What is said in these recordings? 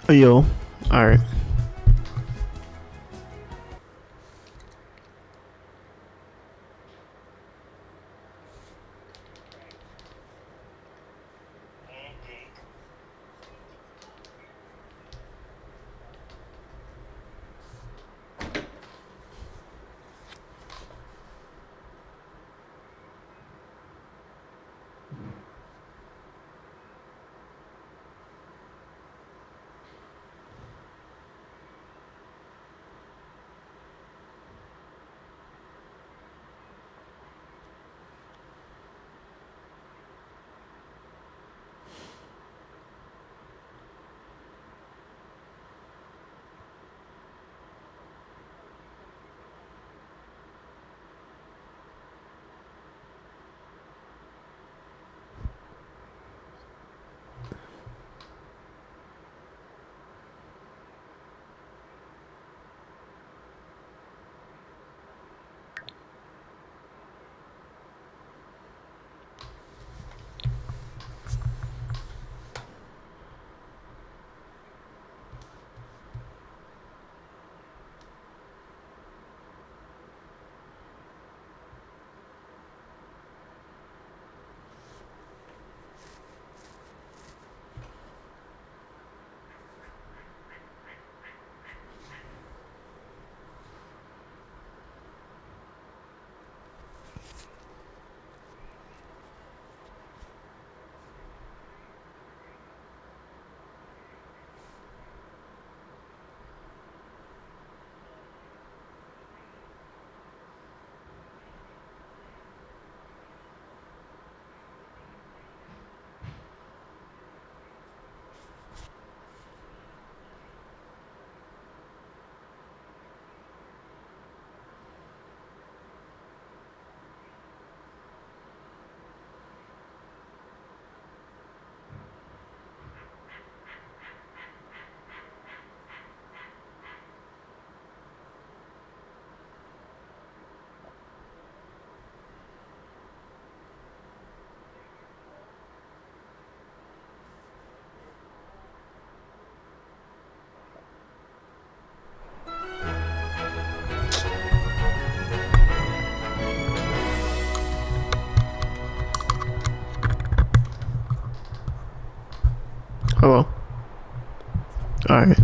Oh, yo. Alright. Hello. Alright.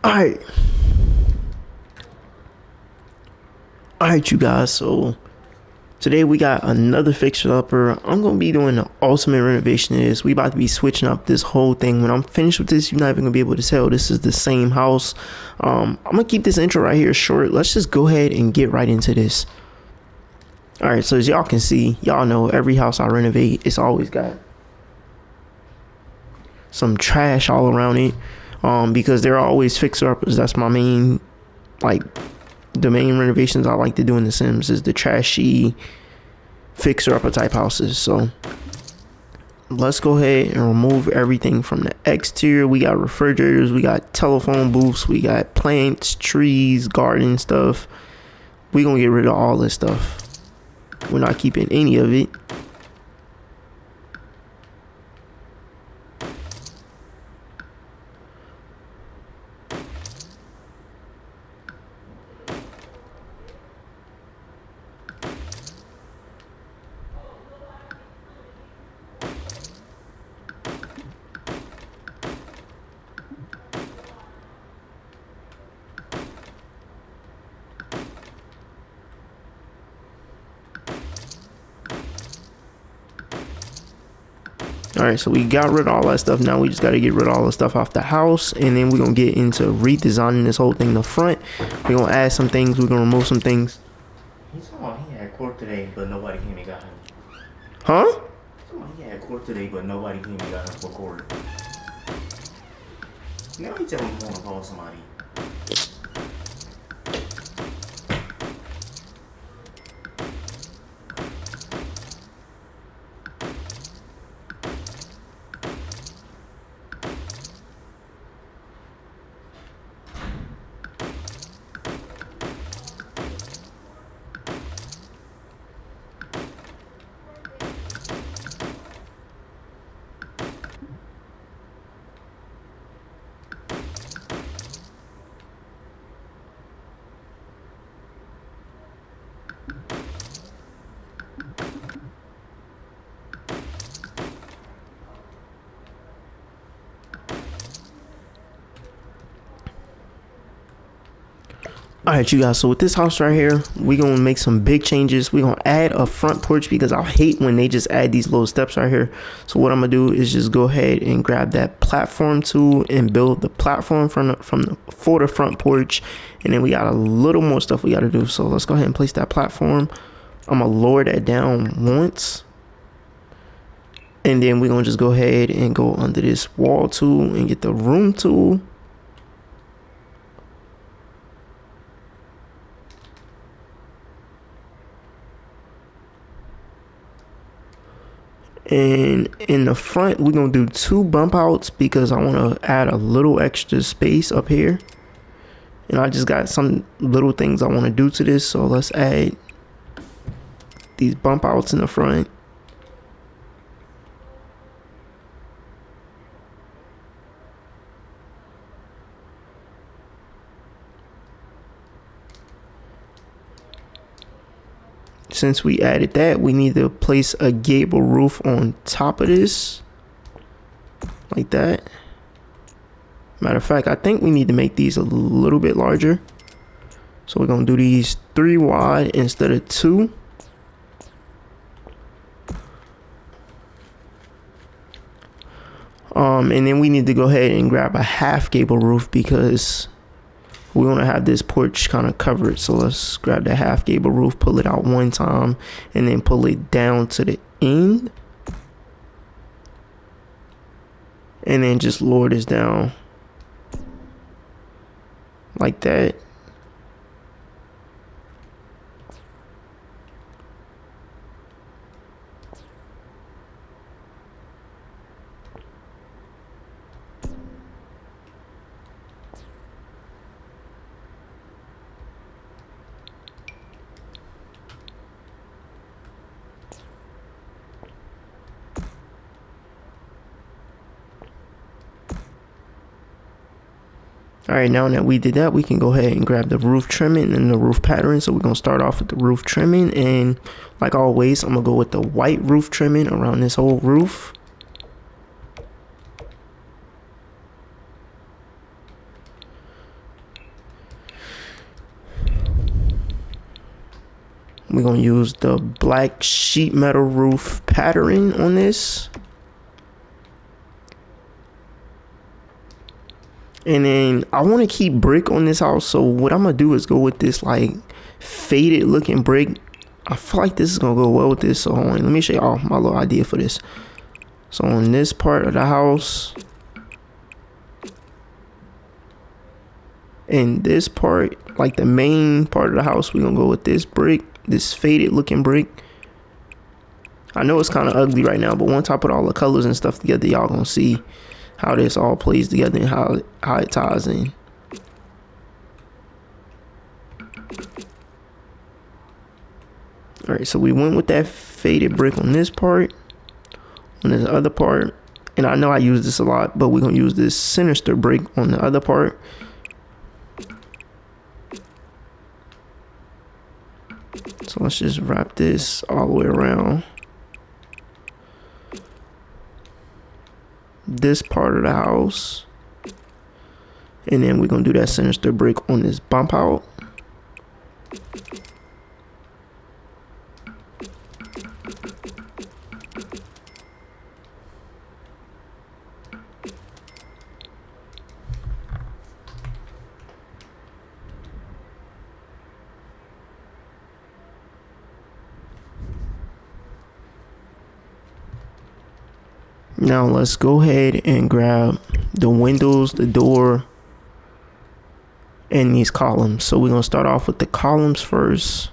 Alright. Alright, you guys. So today we got another fixer upper. I'm gonna be doing the ultimate renovation of this. We about to be switching up this whole thing. When I'm finished with this, you're not even gonna be able to tell this is the same house. I'm gonna keep this intro right here short. Let's just go ahead and get right into this. Alright, so as y'all can see, y'all know every house I renovate, it's always got some trash all around it. Because they're always fixer uppers. That's my main, like, the main renovations I like to do in The Sims is the trashy fixer upper type houses. So let's go ahead and remove everything from the exterior. We got refrigerators, we got telephone booths, we got plants, trees, garden stuff. We're gonna get rid of all this stuff. We're not keeping any of it. Alright, so we got rid of all that stuff. Now we just got to get rid of all the stuff off the house. And then we're going to get into redesigning this whole thing in the front. We're going to add some things. We're going to remove some things. He saw he had court today, but nobody came and got him. Huh? He had court today, but nobody came and got him for court. Now he tell him he want to call somebody. Alright, you guys, so with this house right here, we're going to make some big changes. We're going to add a front porch because I hate when they just add these little steps right here. So what I'm going to do is just go ahead and grab that platform tool and build the platform for the front porch. And then we got a little more stuff we got to do. So let's go ahead and place that platform. I'm going to lower that down once. And then we're going to just go ahead and go under this wall tool and get the room tool. And in the front, we're going to do 2 bump outs because I want to add a little extra space up here. And I just got some little things I want to do to this. So let's add these bump outs in the front. Since we added that, we need to place a gable roof on top of this, like that. Matter of fact, I think we need to make these a little bit larger. So we're gonna do these 3 wide instead of 2. And then we need to go ahead and grab a half gable roof because we want to have this porch kind of covered. So let's grab the half gable roof, pull it out one time, and then pull it down to the end. And then just lower this down like that. Alright, now that we did that, we can go ahead and grab the roof trimming and the roof pattern. So we're going to start off with the roof trimming. And like always, I'm going to go with the white roof trimming around this whole roof. We're gonna use the black sheet metal roof pattern on this. And then I want to keep brick on this house, so what I'm gonna do is go with this like faded looking brick. I feel like this is gonna go well with this, so hold on, let me show y'all my little idea for this. So on this part of the house, and this part, like the main part of the house, we're gonna go with this brick, this faded looking brick. I know it's kind of ugly right now, but once I put all the colors and stuff together, y'all gonna see how this all plays together and how it ties in. All right, so we went with that faded brick on this part. On this other part, and I know I use this a lot, but we're gonna use this sinister brick on the other part. So let's just wrap this all the way around this part of the house, and then we're gonna do that sinister brick on this bump out. Now let's go ahead and grab the windows, the door, and these columns. So we're gonna start off with the columns first.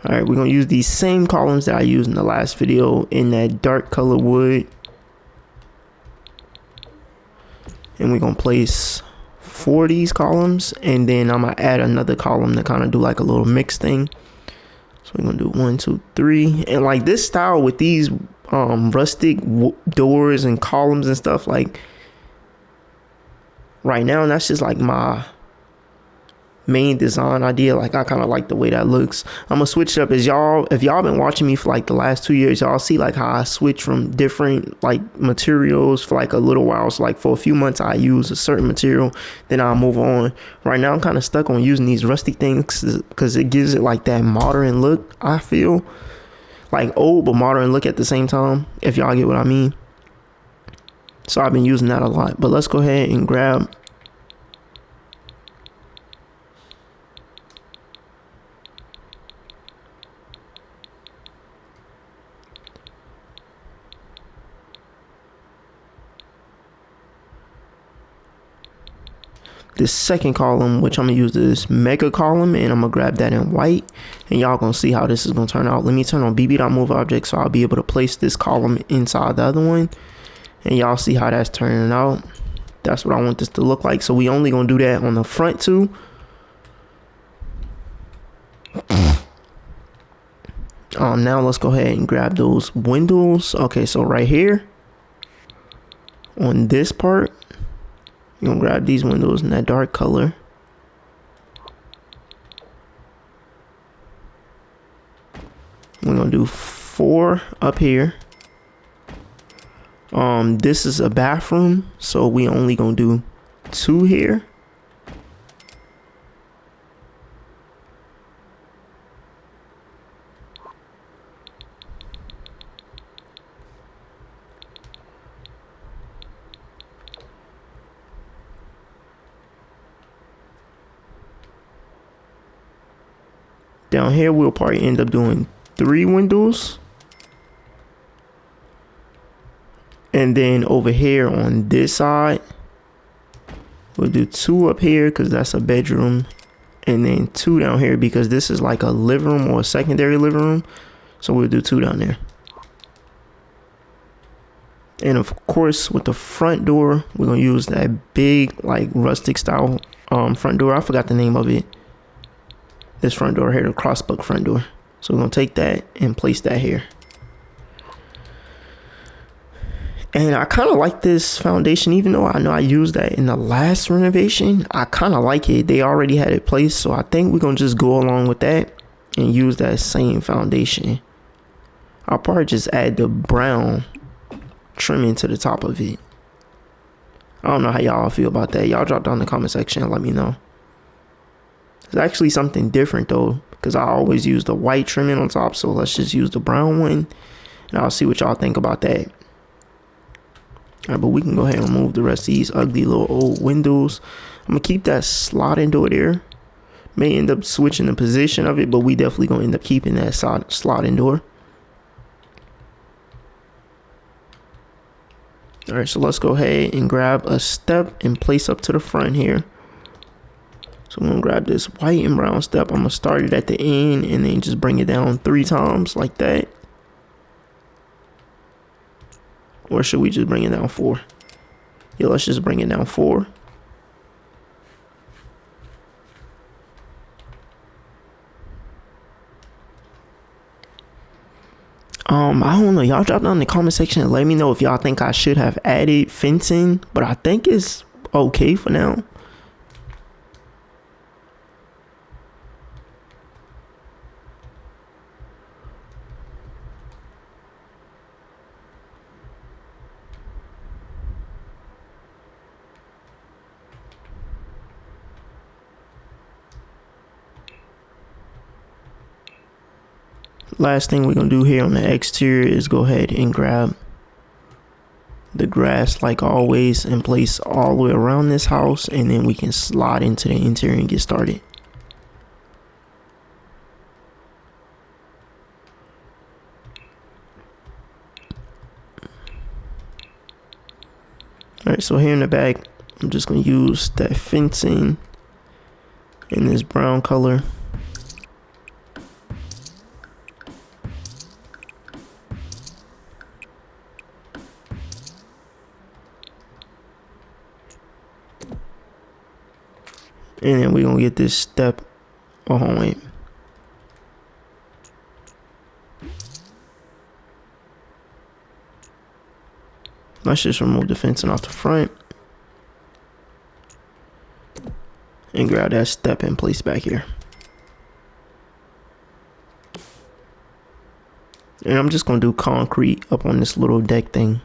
All right, we're gonna use these same columns that I used in the last video in that dark color wood. And we're gonna place 4 of these columns, and then I'm gonna add another column to kind of do like a little mix thing. So we're gonna do 1, 2, 3, and like this style with these rustic doors and columns and stuff, like right now, and that's just like my main design idea. Like I kind of like the way that looks. I'm gonna switch up. As y'all, if y'all been watching me for like the last 2 years, y'all see like how I switch from different like materials for like a little while. So like for a few months I use a certain material, then I'll move on. Right now I'm kind of stuck on using these rustic things because it gives it like that modern look. I feel like old but modern look at the same time, if y'all get what I mean. So I've been using that a lot. But let's go ahead and grab this second column, which I'm gonna use this mega column, and I'm gonna grab that in white, and y'all gonna see how this is gonna turn out. Let me turn on bb.move object so I'll be able to place this column inside the other one, and y'all see how that's turning out. That's what I want this to look like. So we only gonna do that on the front too. Now let's go ahead and grab those windows. Okay, so right here on this part, you're gonna grab these windows in that dark color. We're gonna do 4 up here. This is a bathroom, so we only gonna do 2 here. Down here, we'll probably end up doing 3 windows. And then over here on this side, we'll do 2 up here because that's a bedroom. And then 2 down here because this is like a living room or a secondary living room. So we'll do 2 down there. And of course, with the front door, we're going to use that big, like rustic style front door. I forgot the name of it. This front door here, the crossbuck front door. So we're gonna take that and place that here. And I kind of like this foundation, even though I know I used that in the last renovation. I kind of like it. They already had it placed, so I think we're gonna just go along with that and use that same foundation. I'll probably just add the brown trimming to the top of it. I don't know how y'all feel about that. Y'all drop down in the comment section and let me know. It's actually something different though, because I always use the white trimming on top. So let's just use the brown one, and I'll see what y'all think about that. All right, but we can go ahead and remove the rest of these ugly little old windows. I'm gonna keep that sliding door there. May end up switching the position of it, but we definitely gonna end up keeping that sliding door. All right, so let's go ahead and grab a step and place up to the front here. So I'm gonna grab this white and brown step. I'm gonna start it at the end and then just bring it down 3 times like that. Or should we just bring it down 4? Yeah, let's just bring it down 4. I don't know. Y'all drop down in the comment section and let me know if y'all think I should have added fencing, but I think it's okay for now. Last thing we're gonna do here on the exterior is go ahead and grab the grass like always and place all the way around this house, and then we can slide into the interior and get started. Alright, so here in the back, I'm just gonna use that fencing in this brown color. And then we're gonna get this step on it. Let's just remove the fencing off the front and grab that step and place back here. And I'm just gonna do concrete up on this little deck thing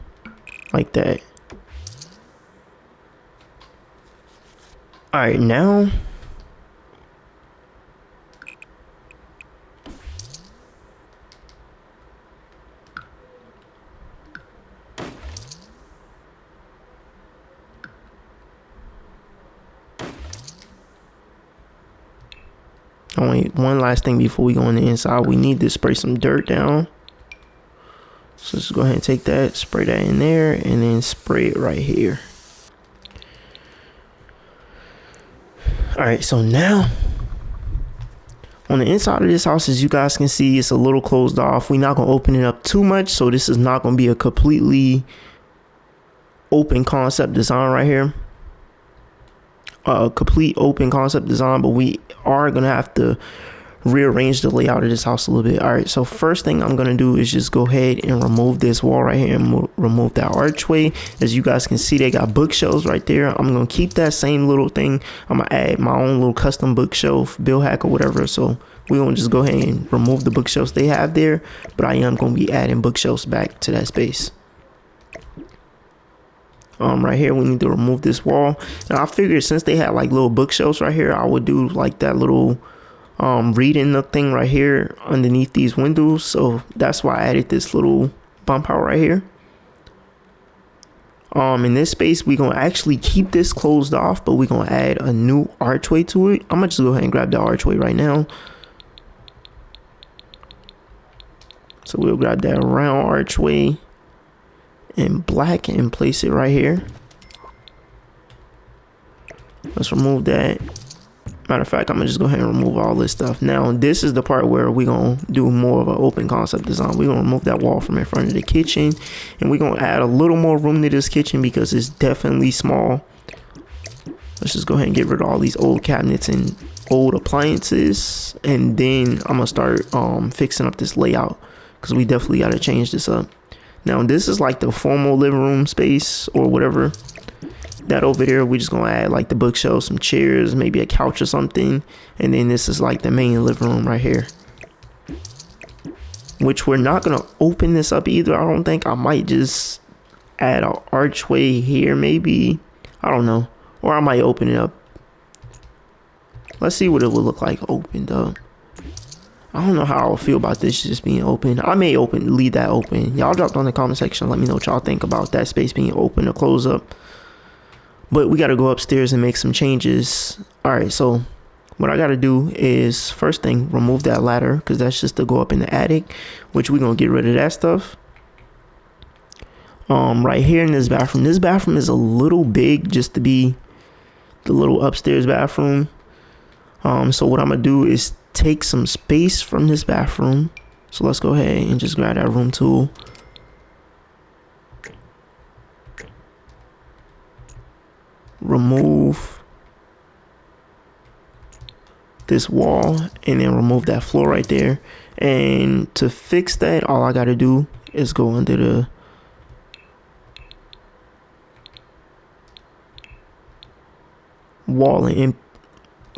like that. All right, now only one last thing before we go on the inside. We need to spray some dirt down. So let's go ahead and take that, spray that in there, and then spray it right here. Alright, so now on the inside of this house, as you guys can see, it's a little closed off. We're not going to open it up too much, so this is not going to be a completely open concept design right here. A complete open concept design, but we are going to have to rearrange the layout of this house a little bit. All right, so first thing I'm going to do is just go ahead and remove this wall right here and remove that archway. As you guys can see, they got bookshelves right there. I'm going to keep that same little thing. I'm going to add my own little custom bookshelf, bill hack or whatever. So we're going to just go ahead and remove the bookshelves they have there, but I am going to be adding bookshelves back to that space. Right here we need to remove this wall, and I figured since they had like little bookshelves right here, I would do like that little reading nook thing right here underneath these windows. So that's why I added this little bump out right here. In this space we're gonna actually keep this closed off, but we're gonna add a new archway to it. I'm gonna just go ahead and grab the archway right now. So we'll grab that round archway in black and place it right here. Let's remove that. Matter of fact, I'm gonna just go ahead and remove all this stuff. Now this is the part where we're gonna do more of an open concept design. We're gonna remove that wall from in front of the kitchen, and we're gonna add a little more room to this kitchen because it's definitely small. Let's just go ahead and get rid of all these old cabinets and old appliances, and then I'm gonna start fixing up this layout because we definitely got to change this up. Now this is like the formal living room space or whatever. That over there, we're just gonna add like the bookshelf, some chairs, maybe a couch or something, and then this is like the main living room right here, which we're not gonna open this up either. I don't think. I might just add an archway here maybe, I don't know, or I might open it up. Let's see what it would look like opened up. I don't know how I'll feel about this just being open. I may leave that open. Y'all drop down in the comment section. Let me know what y'all think about that space being open or close up. But we got to go upstairs and make some changes. All right, so what I got to do is, first thing, remove that ladder, because that's just to go up in the attic, which we're going to get rid of that stuff. Right here in this bathroom is a little big just to be the little upstairs bathroom. So what I'm going to do is take some space from this bathroom. So let's go ahead and just grab that room tool. Remove this wall and then remove that floor right there. And to fix that, all I got to do is go under the wall and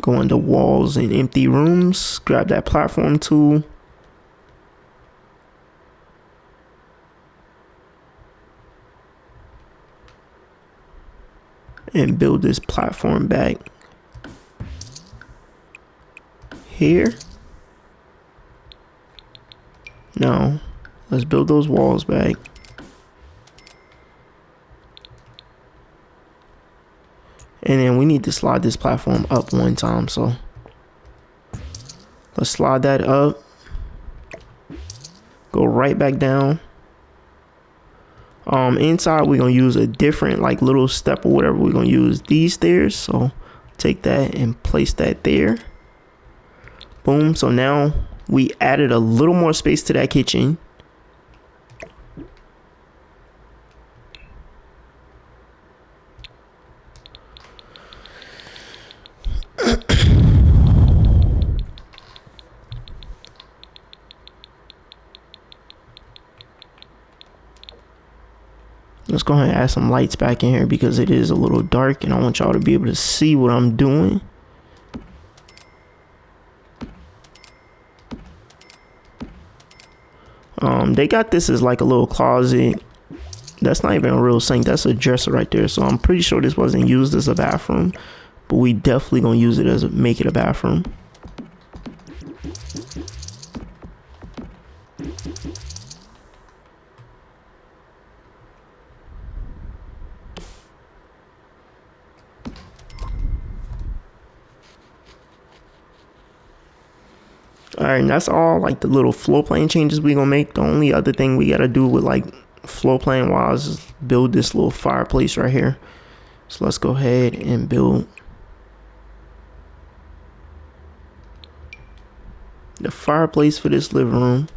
go into walls and empty rooms, grab that platform tool, and build this platform back here. Now let's build those walls back. And then we need to slide this platform up one time, so let's slide that up, go right back down. Inside we're gonna use a different like little step or whatever. We're gonna use these stairs, so take that and place that there. Boom. So now we added a little more space to that kitchen. Let's go ahead and add some lights back in here because it is a little dark and I want y'all to be able to see what I'm doing. They got this as like a little closet. That's not even a real sink. That's a dresser right there. So I'm pretty sure this wasn't used as a bathroom, but we definitely gonna use it as make it a bathroom. Alright, and that's all like the little floor plan changes we gonna make. The only other thing we gotta do with like floor plan wise is build this little fireplace right here. So let's go ahead and build the fireplace for this living room.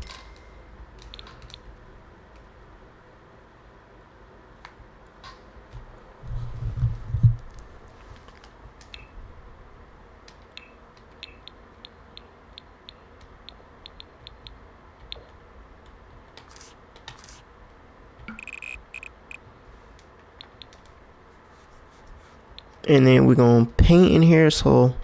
And then we're gonna paint in here, so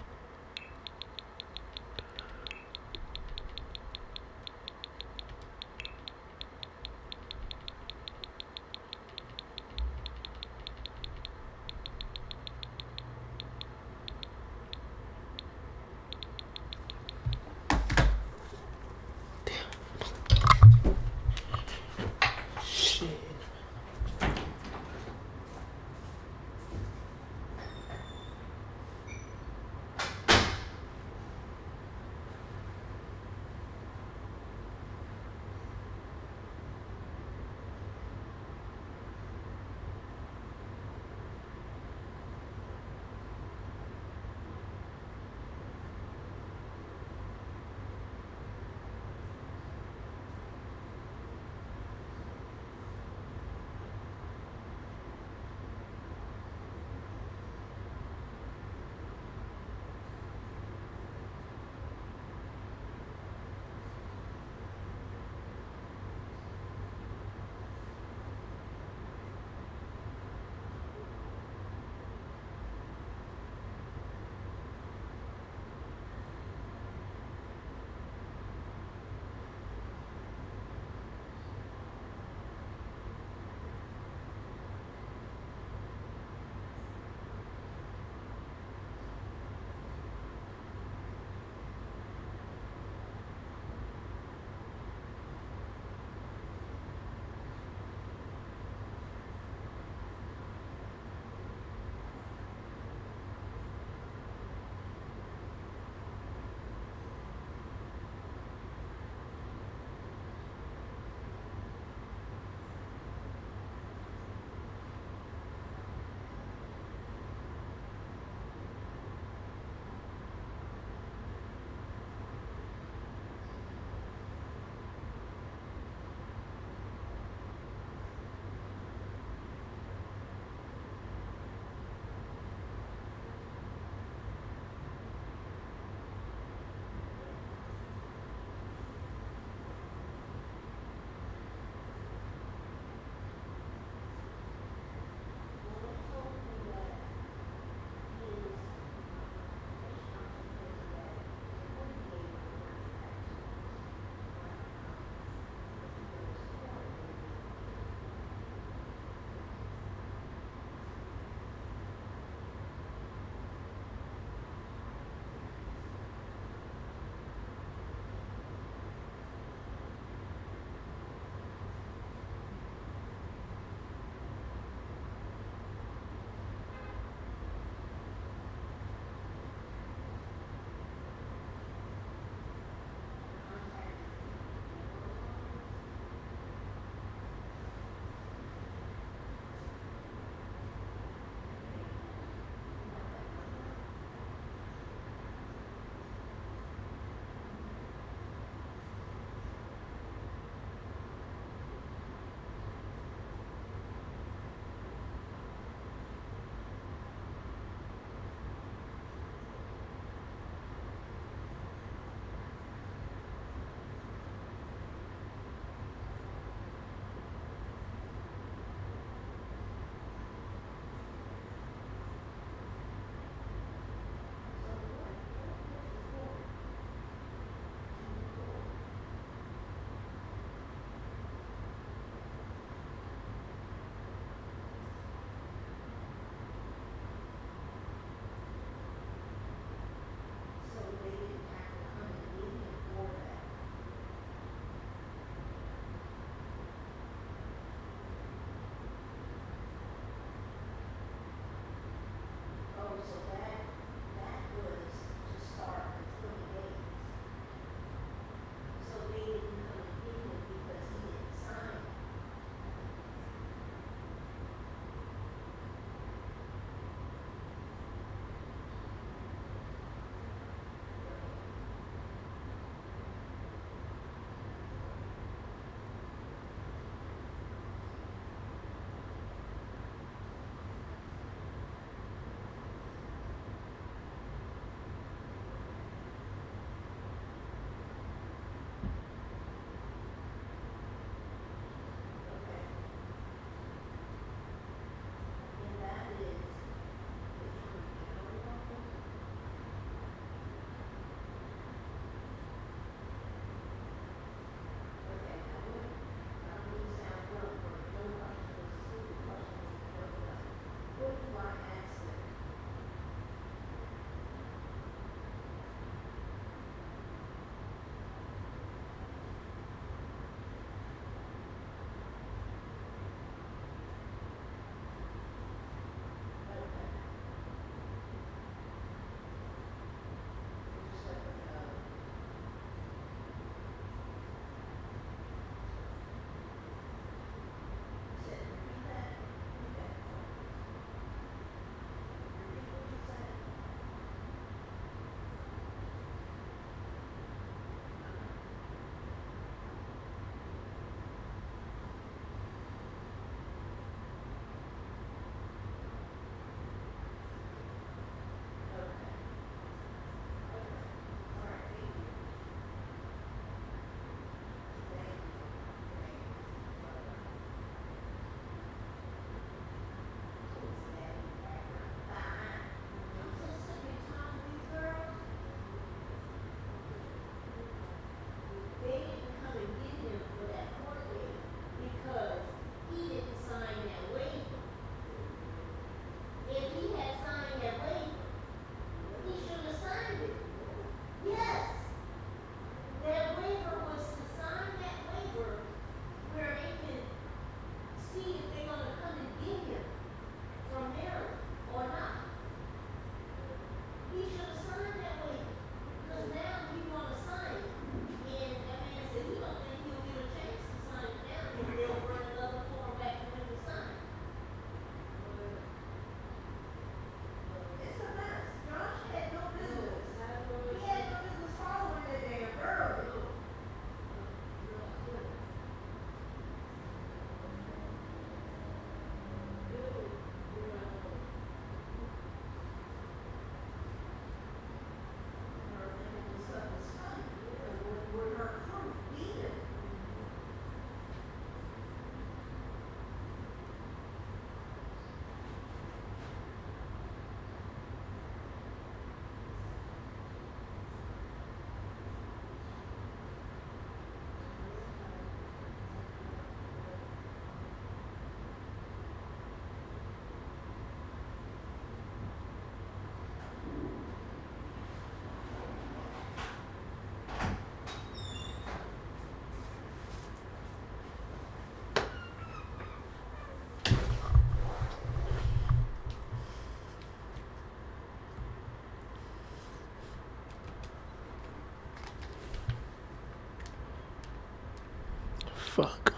Fuck.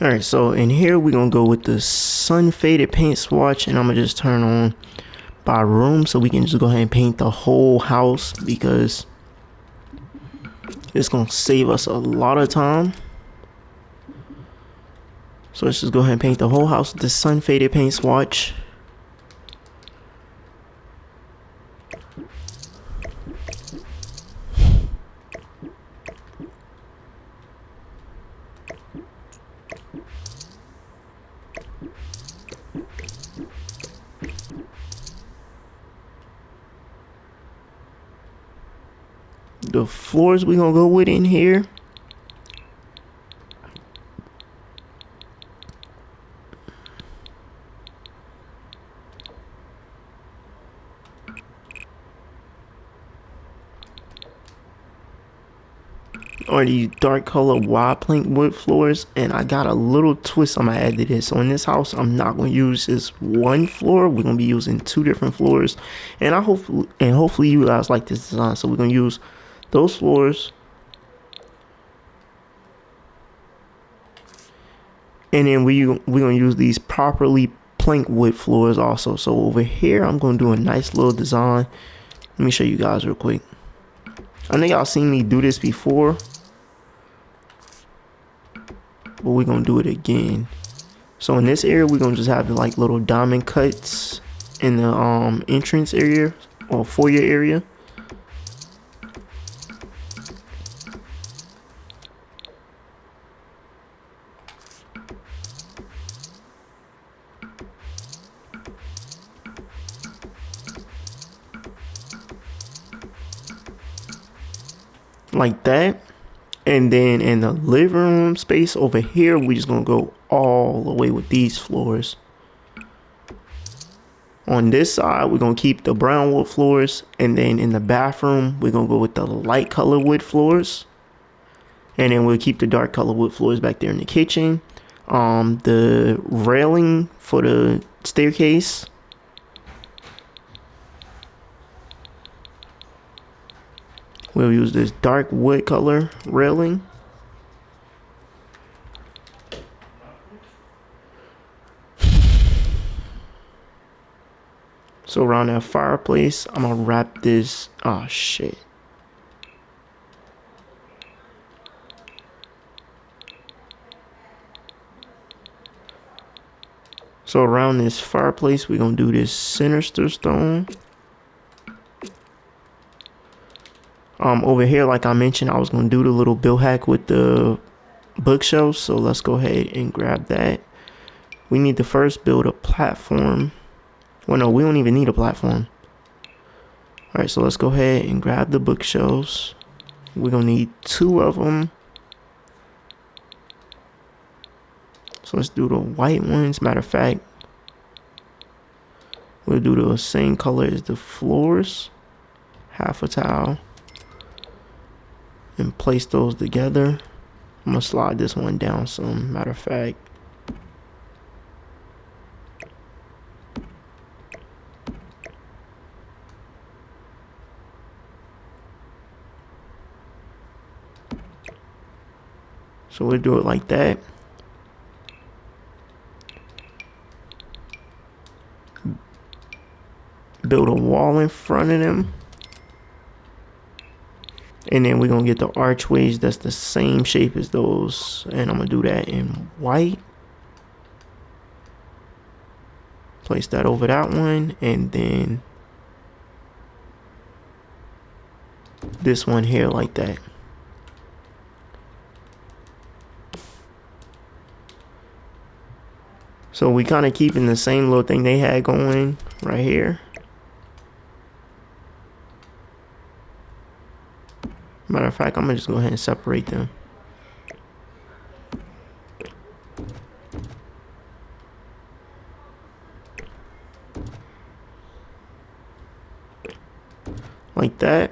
Alright, so in here we're gonna go with the sun faded paint swatch, and I'm gonna just turn on by room so we can just go ahead and paint the whole house because it's gonna save us a lot of time. So let's just go ahead and paint the whole house with the sun faded paint swatch. The floors we're gonna go with in here. Are these dark color wide plank wood floors, and I got a little twist I'm gonna add to this. So in this house, I'm not gonna use this one floor. We're gonna be using two different floors, and hopefully you guys like this design. So we're gonna use those floors, and then we're gonna use these properly plank wood floors also. So over here, I'm gonna do a nice little design. Let me show you guys real quick. I know y'all seen me do this before, but we're gonna do it again. So in this area, we're gonna just have like little diamond cuts in the entrance area or foyer area. Like that. And then in the living room space over here, we're just gonna go all the way with these floors. On this side, we're gonna keep the brown wood floors, and then in the bathroom, we're gonna go with the light color wood floors. And then we'll keep the dark color wood floors back there in the kitchen. The railing for the staircase, we'll use this dark wood color railing. So around that fireplace, I'm gonna wrap this. Oh shit. So around this fireplace, we're gonna do this sinister stone. Over here, like I mentioned, I was gonna do the little bill hack with the bookshelves. So let's go ahead and grab that. We need to first build a platform. Well, no, we don't even need a platform. All right, so let's go ahead and grab the bookshelves. We're gonna need two of them. So let's do the white ones. Matter of fact, we'll do the same color as the floors. Half a tile. And place those together. I'm gonna slide this one down some. Matter of fact. So we'll do it like that. Build a wall in front of them. And then we're gonna get the archways that's the same shape as those. And I'm gonna do that in white. Place that over that one. And then this one here like that. So we kind of keeping the same little thing they had going right here. Matter of fact, I'm gonna just go ahead and separate them. Like that.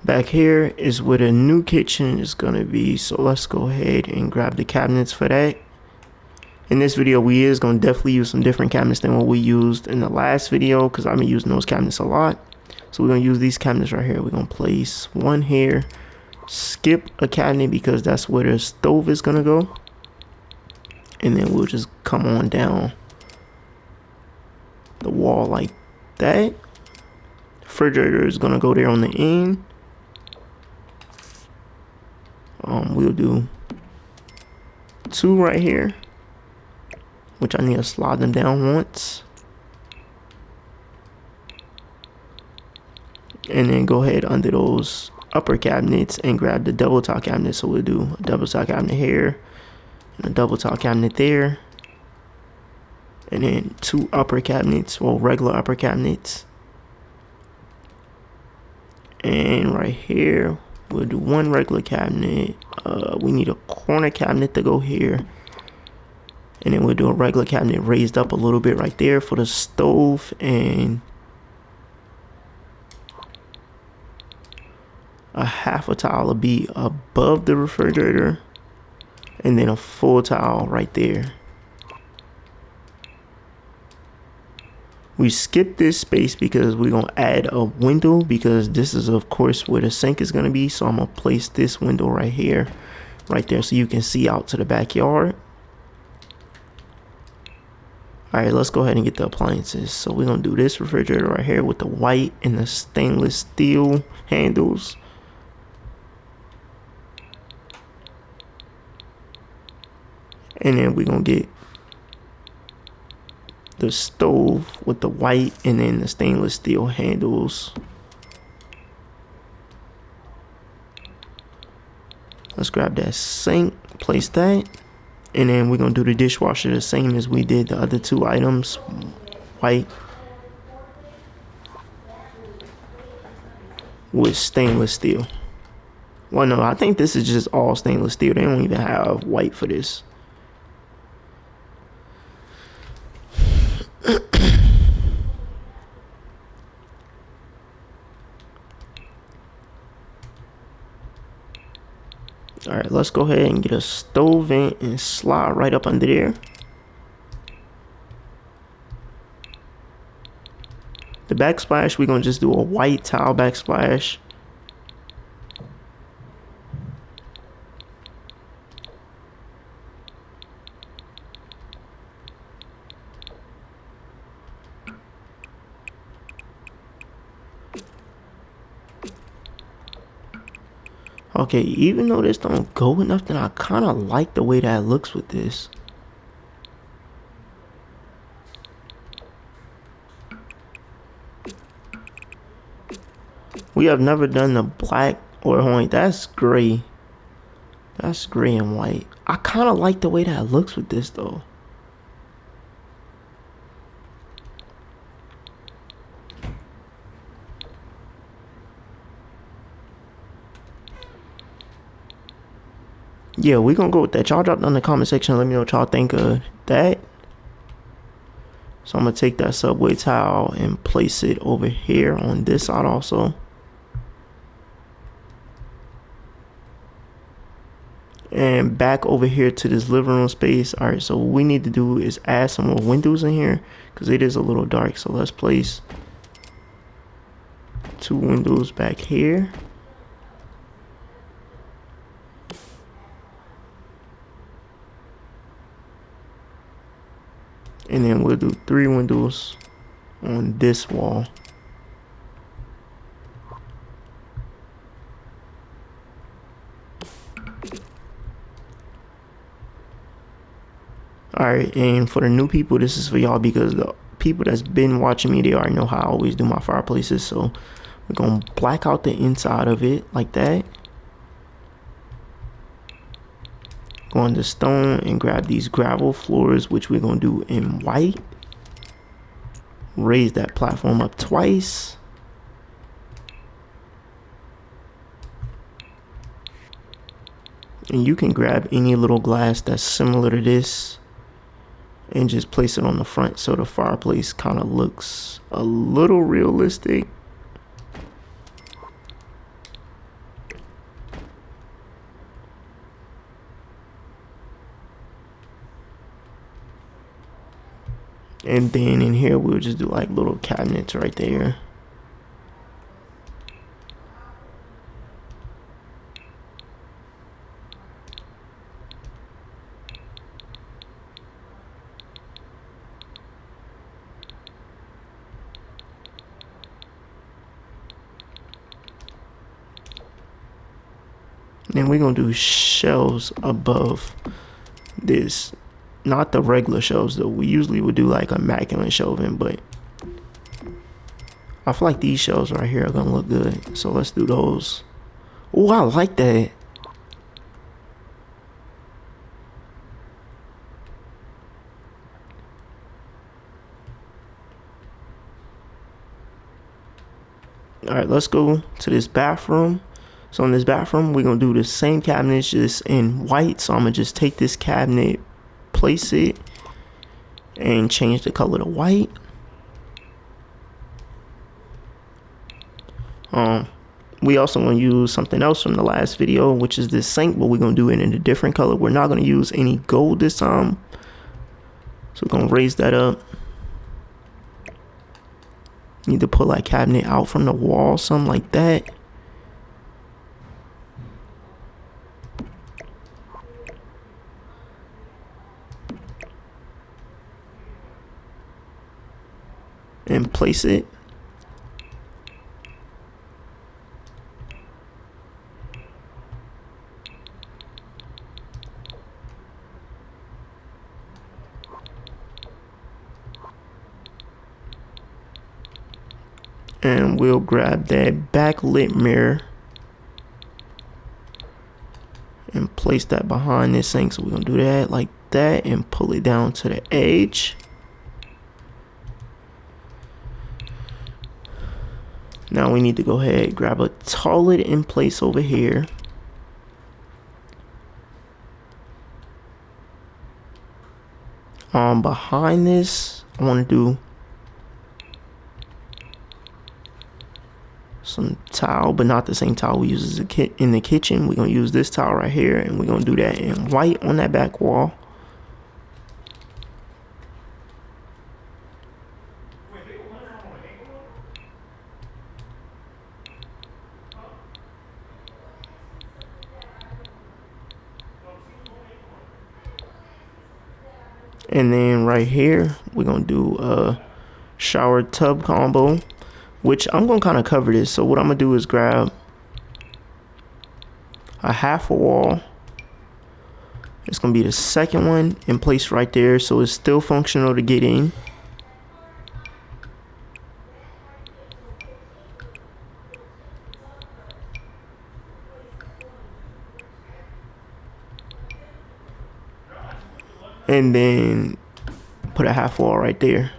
Back here is where the new kitchen is gonna be, so let's go ahead and grab the cabinets for that. In this video, we is gonna definitely use some different cabinets than what we used in the last video, because I've been using those cabinets a lot. So we're gonna use these cabinets right here. We're gonna place one here, skip a cabinet because that's where the stove is gonna go, and then we'll just come on down the wall like that. Refrigerator is gonna go there on the end. We'll do 2 right here, which I need to slide them down once, and then go ahead under those upper cabinets and grab the double top cabinet. So we'll do a double top cabinet here and a double top cabinet there, and then 2 upper cabinets, well, regular upper cabinets. And right here we'll do 1 regular cabinet. We need a corner cabinet to go here, and then we'll do a regular cabinet raised up a little bit right there for the stove, and a half a tile will be above the refrigerator, and then a full tile right there. We skipped this space because we're gonna add a window, because this is of course where the sink is gonna be. So I'm gonna place this window right here, right there, so you can see out to the backyard. Alright, let's go ahead and get the appliances. So we're gonna do this refrigerator right here with the white and the stainless steel handles. And then we're gonna get the stove with the white and then the stainless steel handles. Let's grab that sink, place that, and then we're gonna do the dishwasher the same as we did the other 2 items, white with stainless steel. Well, no, I think this is just all stainless steel. They don't even have white for this. Alright, let's go ahead and get a stove vent and slide right up under there. The backsplash, we're going to just do a white tile backsplash. Okay, even though this don't go enough, then I kind of like the way that looks with this. We have never done the black or white. That's gray. That's gray and white. I kind of like the way that looks with this though. Yeah, we're gonna go with that. Y'all drop down in the comment section, let me know what y'all think of that. So I'm gonna take that subway tile and place it over here on this side also. And back over here to this living room space. Alright, so what we need to do is add some more windows in here, because it is a little dark. So let's place 2 windows back here. And then we'll do 3 windows on this wall. Alright, and for the new people, this is for y'all, because the people that's been watching me, they already know how I always do my fireplaces. So we're gonna black out the inside of it like that. Go on the stone and grab these gravel floors, which we're gonna do in white. Raise that platform up twice. And you can grab any little glass that's similar to this and just place it on the front, so the fireplace kind of looks a little realistic. And then in here we'll just do like little cabinets right there. Then we're gonna do shelves above this. Not the regular shelves though. We usually would do like immaculate shelving, but I feel like these shelves right here are gonna look good. So let's do those. Oh, I like that. All right, let's go to this bathroom. So in this bathroom, we're gonna do the same cabinets just in white. So I'm gonna just take this cabinet, place it, and change the color to white. We also gonna use something else from the last video, which is this sink, but we're gonna do it in a different color. We're not gonna use any gold this time. So we're gonna raise that up. Need to put like cabinet out from the wall, something like that. And place it. And we'll grab that backlit mirror and place that behind this thing. So we're gonna do that like that and pull it down to the edge. Now we need to go ahead, grab a toilet in place over here. Behind this, I want to do some tile, but not the same tile we use as in the kitchen. We're gonna use this tile right here, and we're gonna do that in white on that back wall. And then right here, we're gonna do a shower tub combo, which I'm gonna kind of cover this. So what I'm gonna do is grab a half a wall. It's gonna be the second one in place right there, so it's still functional to get in. And then put a half wall right there.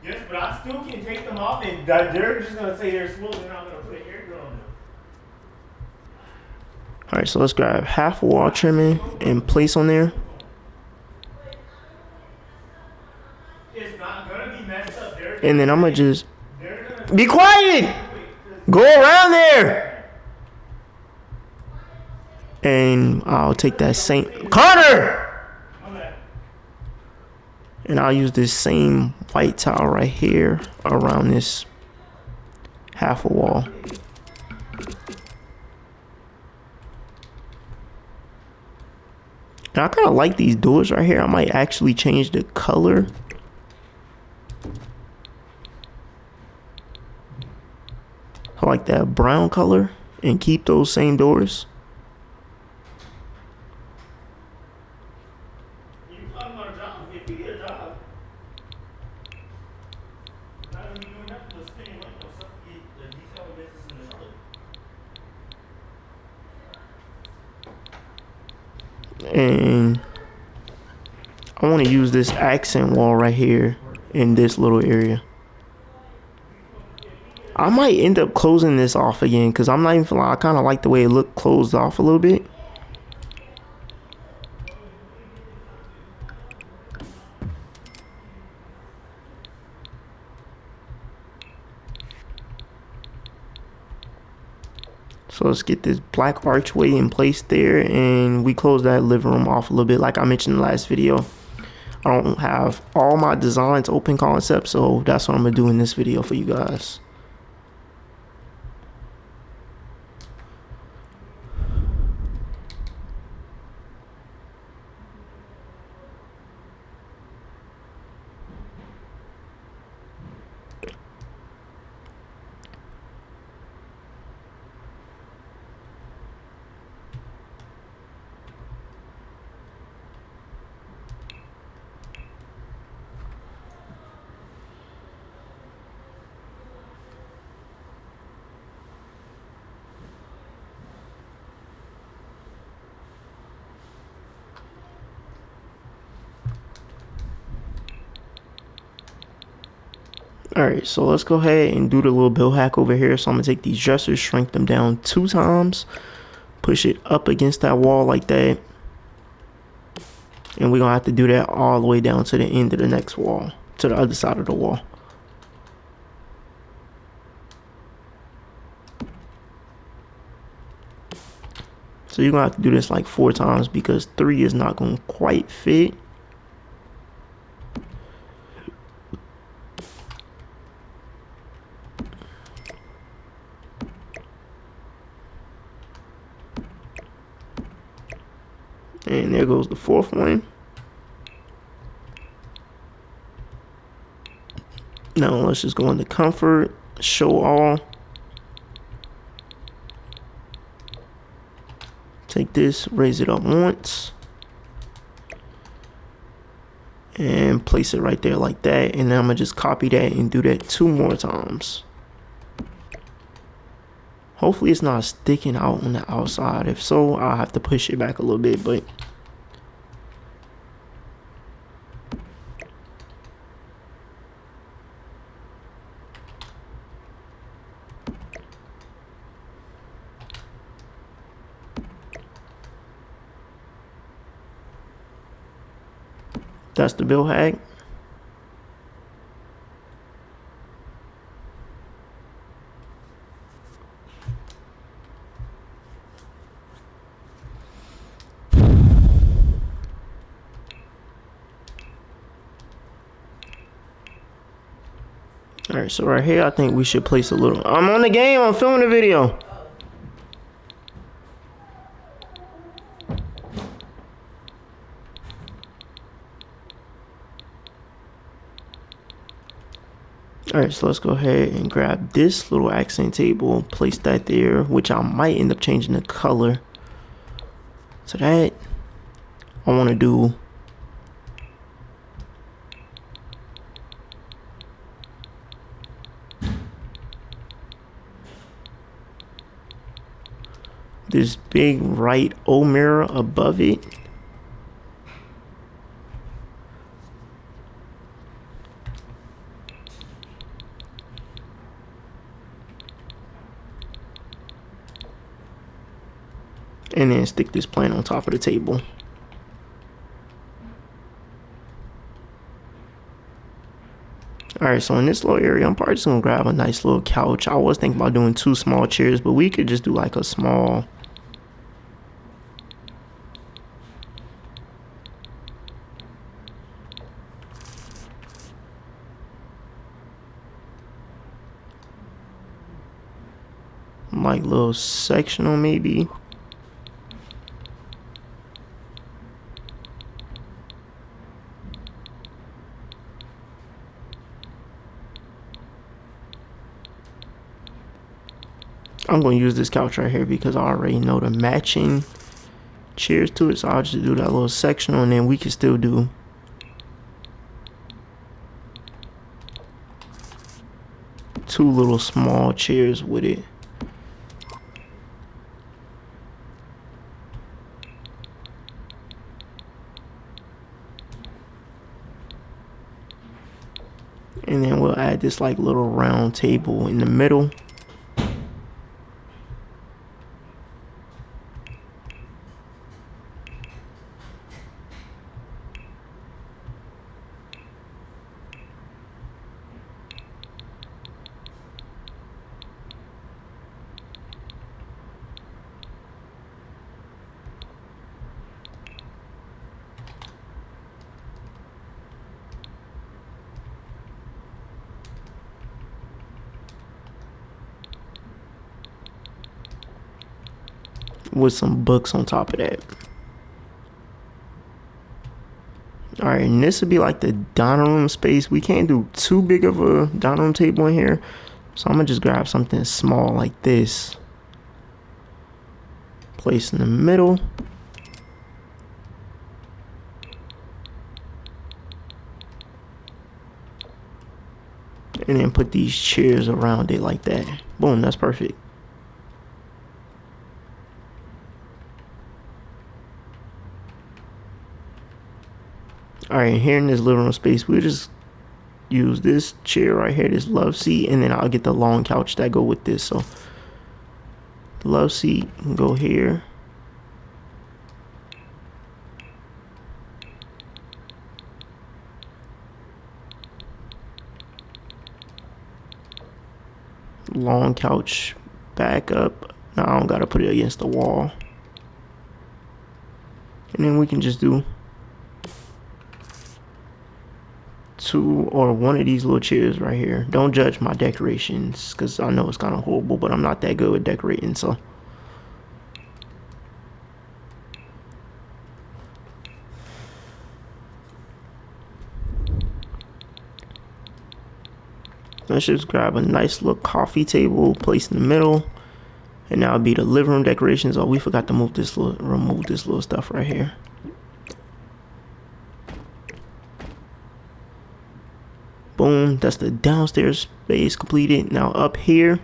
Yes, but I still can take them off, and they're just gonna say they're smooth. They're not gonna put an air on them. All right, so let's grab half a wall trimming and place on there. It's not gonna be messed up. And then I'm gonna just be quiet. Go around there. And I'll take that same Connor. And I'll use this same white tile right here around this half a wall. And I kind of like these doors right here. I might actually change the color. I like that brown color and keep those same doors. And I want to use this accent wall right here in this little area. I might end up closing this off again because I'm not even feeling, I kind of like the way it looked closed off a little bit. So let's get this black archway in place there, and we close that living room off a little bit like I mentioned in the last video. I don't have all my designs open concept, so that's what I'm gonna do in this video for you guys. Alright, so let's go ahead and do the little build hack over here. So I'm gonna take these dressers, shrink them down 2 times, push it up against that wall like that, and we're gonna have to do that all the way down to the end of the next wall, to the other side of the wall. So you're gonna have to do this like 4 times because 3 is not gonna quite fit. And there goes the 4th one. Now let's just go into comfort, show all. Take this, raise it up once. And place it right there like that. And then I'm gonna just copy that and do that 2 more times. Hopefully it's not sticking out on the outside. If so, I'll have to push it back a little bit, but that's the build hack. Alright, so right here, I think we should place a little. I'm on the game, I'm filming the video. Alright, so let's go ahead and grab this little accent table, place that there, which I might end up changing the color. So that, I want to do this big right O mirror above it. And then stick this plant on top of the table. Alright, so in this little area, I'm probably just gonna grab a nice little couch. I was thinking about doing 2 small chairs, but we could just do like a small. Like little sectional maybe. I'm going to use this couch right here because I already know the matching chairs to it. So I'll just do that little sectional and then we can still do two little small chairs with it. And then we'll add this like little round table in the middle. with some books on top of that. All right, and this would be like the dining room space. We can't do too big of a dining room table in here, so I'm gonna just grab something small like this, place in the middle, and then put these chairs around it like that. Boom, that's perfect. All right, here in this living room space, we'll just use this chair right here, this love seat, and then I'll get the long couch that go with this. So the love seat can go here. Long couch back up. Now I don't gotta put it against the wall. And then we can just do two or one of these little chairs right here. Don't judge my decorations, because I know it's kind of horrible, but I'm not that good with decorating, so. Let's just grab a nice little coffee table, place in the middle, and now be the living room decorations. Oh, we forgot to remove this little stuff right here. Boom, that's the downstairs space completed. Now up here,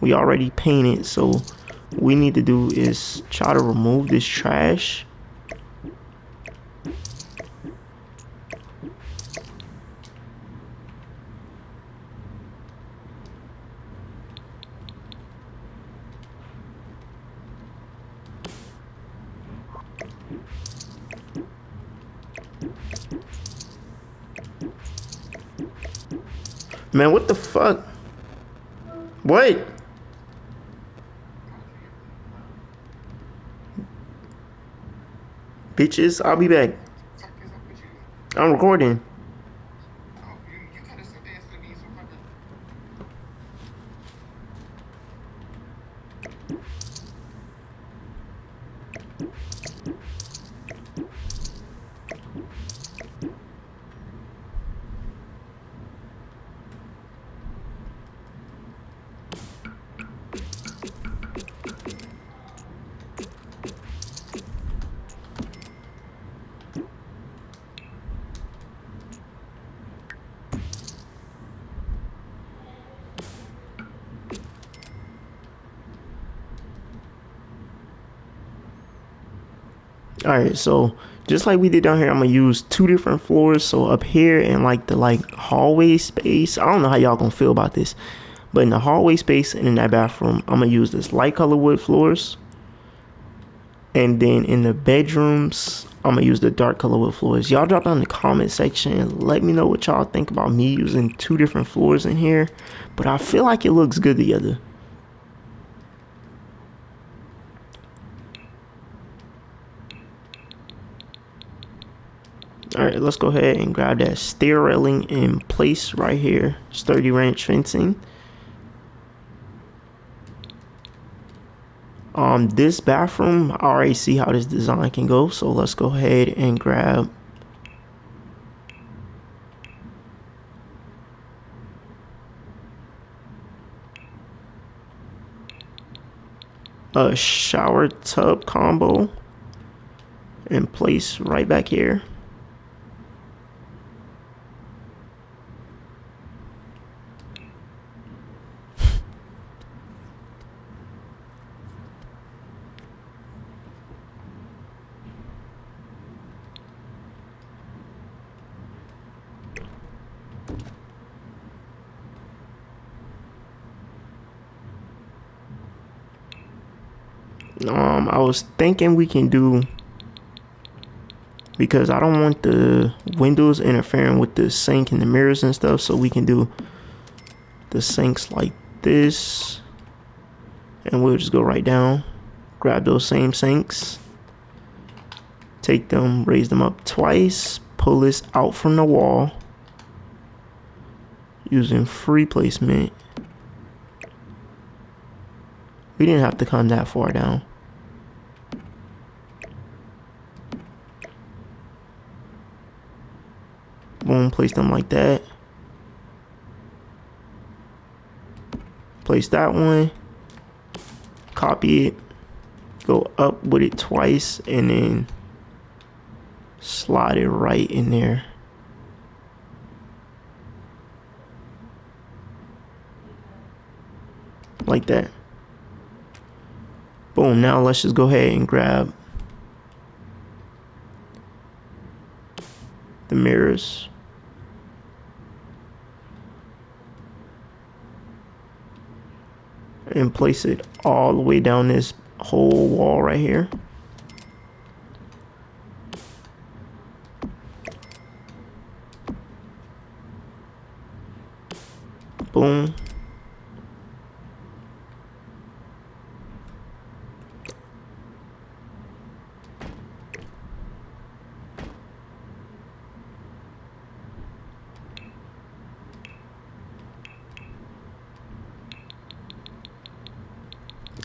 we already painted, so we need to do is try to remove this trash. Man, what the fuck? What? Bitches, I'll be back. I'm recording. Alright, so just like we did down here, I'm gonna use two different floors. So up here in like the hallway space, I don't know how y'all gonna feel about this, but in the hallway space and in that bathroom, I'm gonna use this light color wood floors. And then in the bedrooms, I'm gonna use the dark color wood floors. Y'all drop down in the comment section and let me know what y'all think about me using two different floors in here. But I feel like it looks good together. Alright, let's go ahead and grab that stair railing in place right here. Sturdy ranch fencing. This bathroom, I already see how this design can go, so let's go ahead and grab a shower tub combo and place right back here. I was thinking we can do, because I don't want the windows interfering with the sink and the mirrors and stuff, so we can do the sinks like this, and we'll just go right down, grab those same sinks, take them, raise them up twice, pull this out from the wall using free placement. We didn't have to come that far down. Place them like that. Place that one. Copy it. Go up with it twice and then slide it right in there. Like that. Boom. Now let's just go ahead and grab the mirrors. And place it all the way down this whole wall right here. Boom.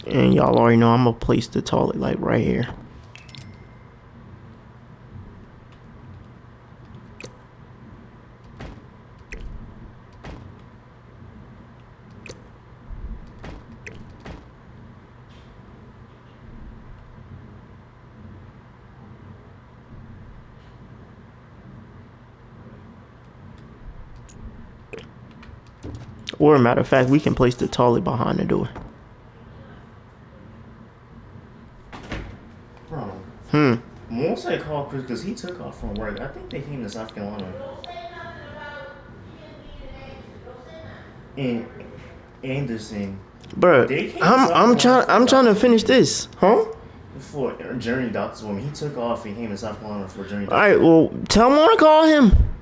And y'all already know I'm gonna place the toilet light right here. Or, matter of fact, we can place the toilet behind the door. Bro. Once I called Chris, because he took off from work, I think they came to South Carolina. And Anderson. Bruh, I'm trying to finish this. Huh? For Journey Doctor's woman. He took off and came to South Carolina for Journey Doctor's. Alright, well, tell him I want to call him.